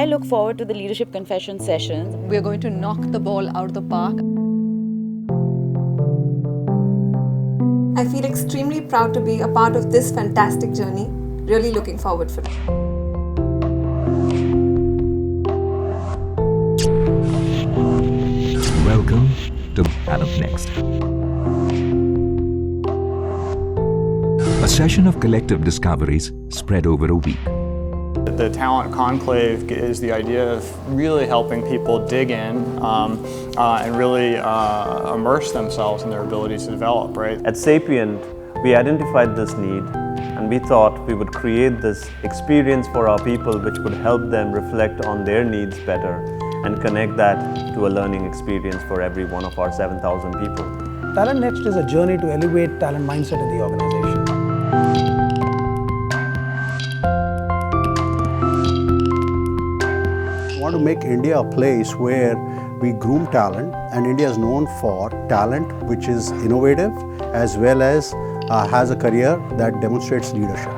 I look forward to the leadership confession sessions. We're going to knock the ball out of the park. I feel extremely proud to be a part of this fantastic journey. Really looking forward for it. Welcome to Talent Next. A session of collective discoveries spread over a week. The Talent Conclave is the idea of really helping people dig in and really immerse themselves in their abilities to develop, right? At Sapient, we identified this need and we thought we would create this experience for our people which would help them reflect on their needs better and connect that to a learning experience for every one of our 7,000 people. Talent Next is a journey to elevate talent mindset in the organization. We want to make India a place where we groom talent, and India is known for talent which is innovative as well as has a career that demonstrates leadership.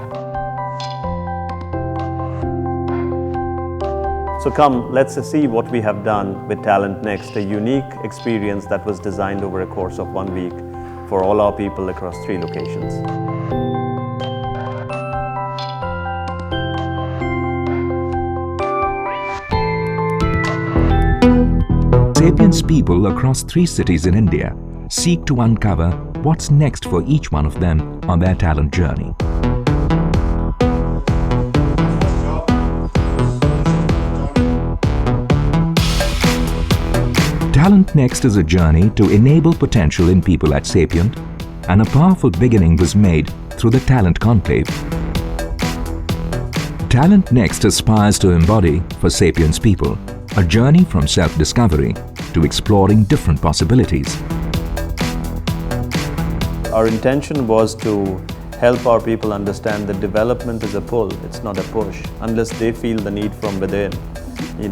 So come, let's see what we have done with Talent Next, a unique experience that was designed over a course of 1 week for all our people across 3 locations. Sapient's people across 3 cities in India seek to uncover what's next for each one of them on their talent journey. Talent Next is a journey to enable potential in people at Sapient, and a powerful beginning was made through the Talent Conclave. Talent Next aspires to embody, for Sapient's people, a journey from self-discovery to exploring different possibilities. Our intention was to help our people understand that development is a pull, it's not a push. Unless they feel the need from within,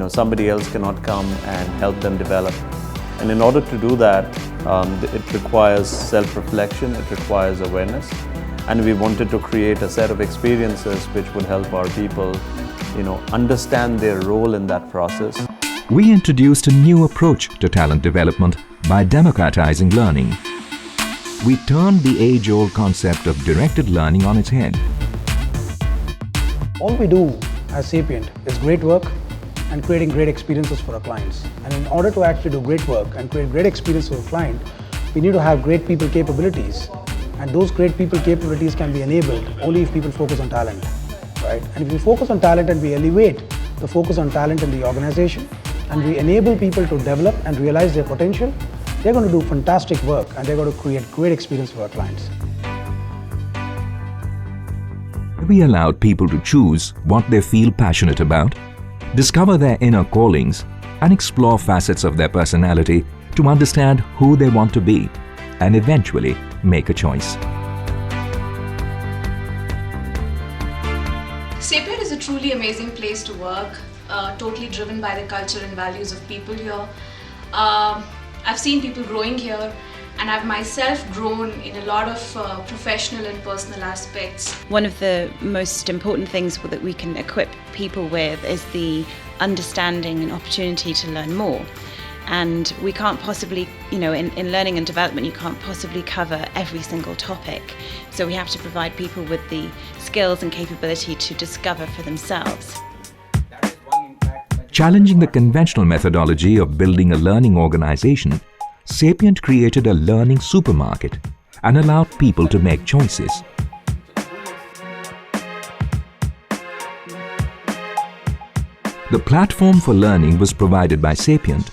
somebody else cannot come and help them develop. And in order to do that, it requires self-reflection, it requires awareness. And we wanted to create a set of experiences which would help our people, understand their role in that process. We introduced a new approach to talent development by democratizing learning. We turned the age-old concept of directed learning on its head. All we do as Sapient is great work and creating great experiences for our clients. And in order to actually do great work and create great experience for a client, we need to have great people capabilities. And those great people capabilities can be enabled only if people focus on talent, right? And if we focus on talent and we elevate the focus on talent in the organization, and we enable people to develop and realize their potential, they're going to do fantastic work and they're going to create great experience for our clients. We allowed people to choose what they feel passionate about, discover their inner callings, and explore facets of their personality to understand who they want to be, and eventually make a choice. Sapient is a truly amazing place to work, totally driven by the culture and values of people here. I've seen people growing here, and I've myself grown in a lot of professional and personal aspects. One of the most important things that we can equip people with is the understanding and opportunity to learn more. And we can't possibly, in learning and development, you can't possibly cover every single topic. So we have to provide people with the skills and capability to discover for themselves. Challenging the conventional methodology of building a learning organization, Sapient created a learning supermarket and allowed people to make choices. The platform for learning was provided by Sapient,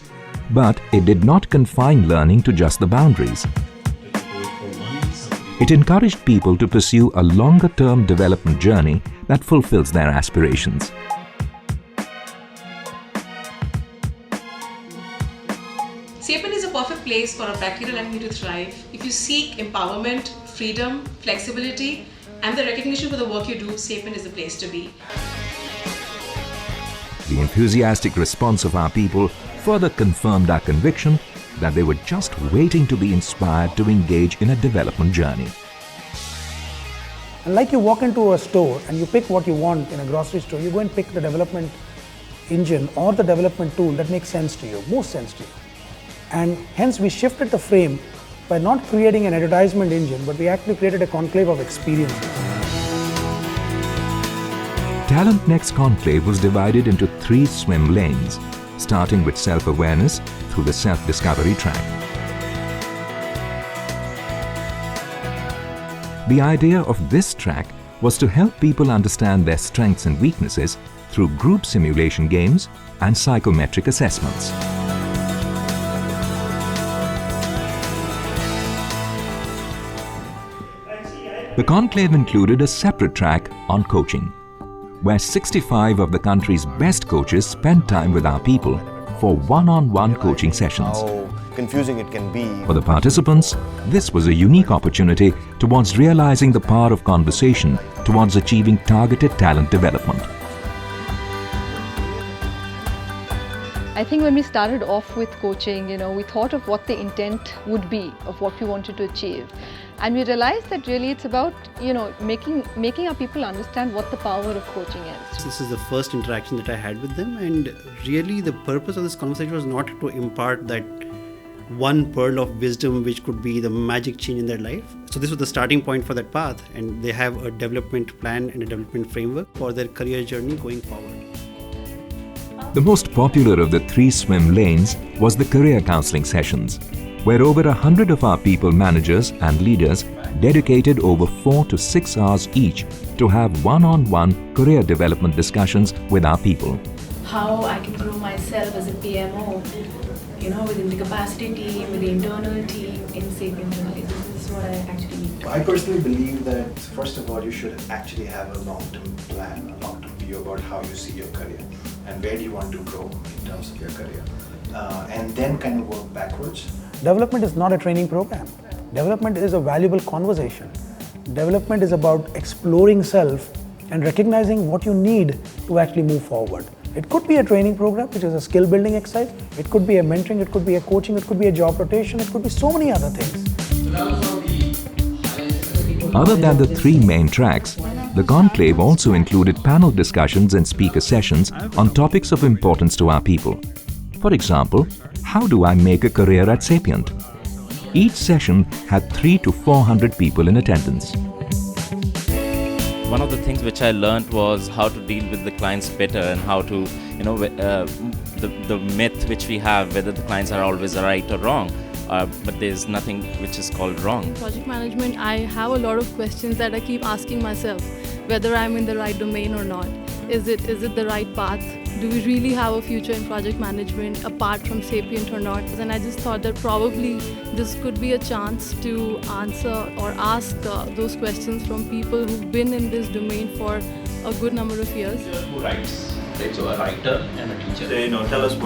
but it did not confine learning to just the boundaries. It encouraged people to pursue a longer-term development journey that fulfills their aspirations. Sapient is a perfect place for a practical enemy to thrive. If you seek empowerment, freedom, flexibility, and the recognition for the work you do, Sapient is the place to be. The enthusiastic response of our people further confirmed our conviction that they were just waiting to be inspired to engage in a development journey. And like you walk into a store and you pick what you want in a grocery store, you go and pick the development engine or the development tool that makes sense to you, most sense to you. And hence we shifted the frame by not creating an advertisement engine, but we actually created a conclave of experience. Talent Next Conclave was divided into 3 swim lanes, starting with self-awareness through the self-discovery track. The idea of this track was to help people understand their strengths and weaknesses through group simulation games and psychometric assessments. The conclave included a separate track on coaching, where 65 of the country's best coaches spent time with our people for one-on-one coaching sessions. How confusing it can be. For the participants, this was a unique opportunity towards realizing the power of conversation towards achieving targeted talent development. I think when we started off with coaching, we thought of what the intent would be of what we wanted to achieve. And we realized that really it's about, making our people understand what the power of coaching is. This is the first interaction that I had with them, and really the purpose of this conversation was not to impart that one pearl of wisdom which could be the magic change in their life. So this was the starting point for that path, and they have a development plan and a development framework for their career journey going forward. The most popular of the 3 swim lanes was the career counseling sessions, where over 100 of our people managers and leaders dedicated over 4 to 6 hours each to have one-on-one career development discussions with our people. How I can grow myself as a PMO, within the capacity team, with the internal team in Sapient. This is what I actually need. I personally believe that first of all you should actually have a long-term plan, a long-term view about how you see your career and where do you want to grow in terms of your career, and then kind of work backwards. Development is not a training program. Development is a valuable conversation. Development is about exploring self and recognizing what you need to actually move forward. It could be a training program, which is a skill building exercise. It could be a mentoring, it could be a coaching, it could be a job rotation, it could be so many other things. Other than the 3 main tracks, the conclave also included panel discussions and speaker sessions on topics of importance to our people. For example, how do I make a career at Sapient? Each session had 300 to 400 people in attendance. One of the things which I learned was how to deal with the clients better, and how to, the myth which we have, whether the clients are always right or wrong. But there's nothing which is called wrong. In project management, I have a lot of questions that I keep asking myself, whether I'm in the right domain or not. Is it the right path? Do we really have a future in project management apart from Sapient or not? And I just thought that probably this could be a chance to answer or ask those questions from people who've been in this domain for a good number of years. Who writes? Right, so a writer and a teacher.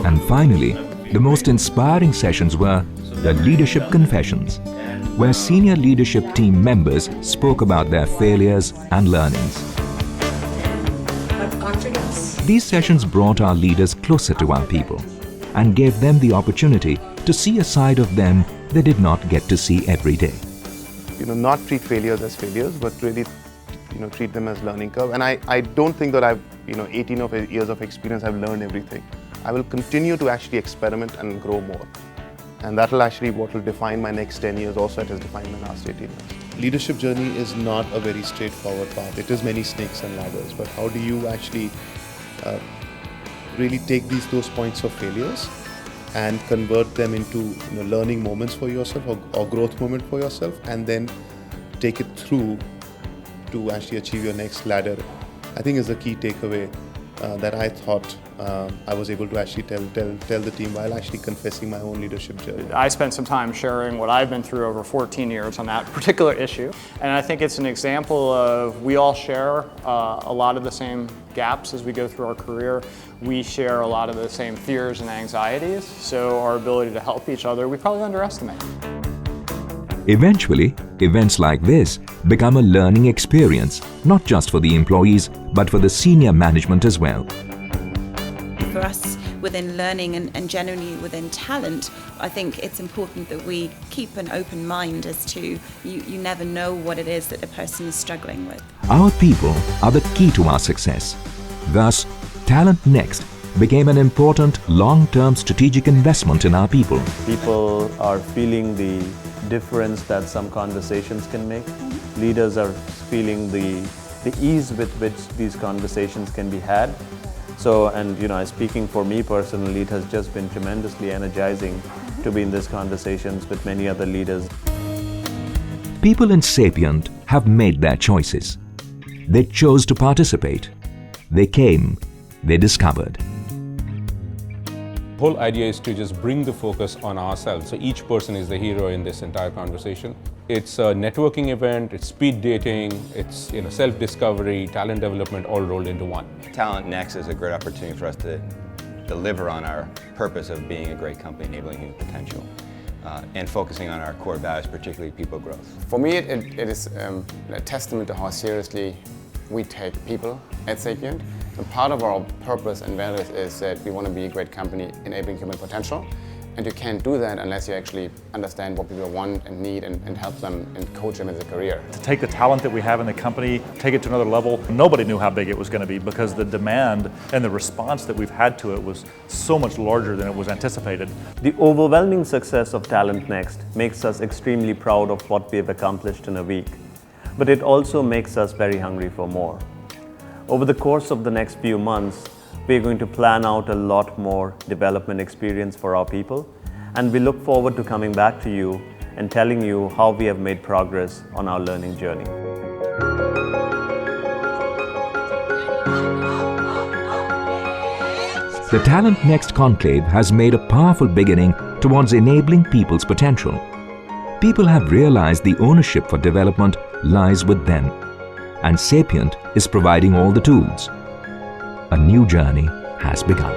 And finally, the most inspiring sessions were the Leadership Confessions, where senior leadership team members spoke about their failures and learnings. These sessions brought our leaders closer to our people and gave them the opportunity to see a side of them they did not get to see every day. Not treat failures as failures, but really, treat them as learning curve. And I don't think that I've, 18 years of experience, I've learned everything. I will continue to actually experiment and grow more. And that will actually what will define my next 10 years also. It has defined my last 18 years. Leadership journey is not a very straightforward path. It is many snakes and ladders, but how do you actually really take those points of failures and convert them into learning moments for yourself or growth moment for yourself, and then take it through to actually achieve your next ladder, I think is the key takeaway that I thought I was able to actually tell the team while actually confessing my own leadership journey. I spent some time sharing what I've been through over 14 years on that particular issue, and I think it's an example of we all share a lot of the same gaps as we go through our career. We share a lot of the same fears and anxieties, so our ability to help each other we probably underestimate. Eventually, events like this become a learning experience, not just for the employees, but for the senior management as well. For us within learning and generally within talent, I think it's important that we keep an open mind as to you never know what it is that the person is struggling with. Our people are the key to our success. Thus, Talent Next became an important long-term strategic investment in our people. People are feeling the difference that some conversations can make. Leaders are feeling the ease with which these conversations can be had. So, and speaking for me personally, it has just been tremendously energizing to be in these conversations with many other leaders. People in Sapient have made their choices. They chose to participate. They came. They discovered. The whole idea is to just bring the focus on ourselves. So each person is the hero in this entire conversation. It's a networking event, it's speed dating, it's self-discovery, talent development all rolled into one. Talent Next is a great opportunity for us to deliver on our purpose of being a great company, enabling human potential, and focusing on our core values, particularly people growth. For me, it is a testament to how seriously we take people at Sapient. And part of our purpose and values is that we want to be a great company enabling human potential. And you can't do that unless you actually understand what people want and need and help them and coach them as a career. To take the talent that we have in the company, take it to another level. Nobody knew how big it was going to be because the demand and the response that we've had to it was so much larger than it was anticipated. The overwhelming success of Talent Next makes us extremely proud of what we have accomplished in a week. But it also makes us very hungry for more. Over the course of the next few months, we're going to plan out a lot more development experience for our people, and we look forward to coming back to you and telling you how we have made progress on our learning journey. The Talent Next Conclave has made a powerful beginning towards enabling people's potential. People have realized the ownership for development lies with them, and Sapient is providing all the tools. A new journey has begun.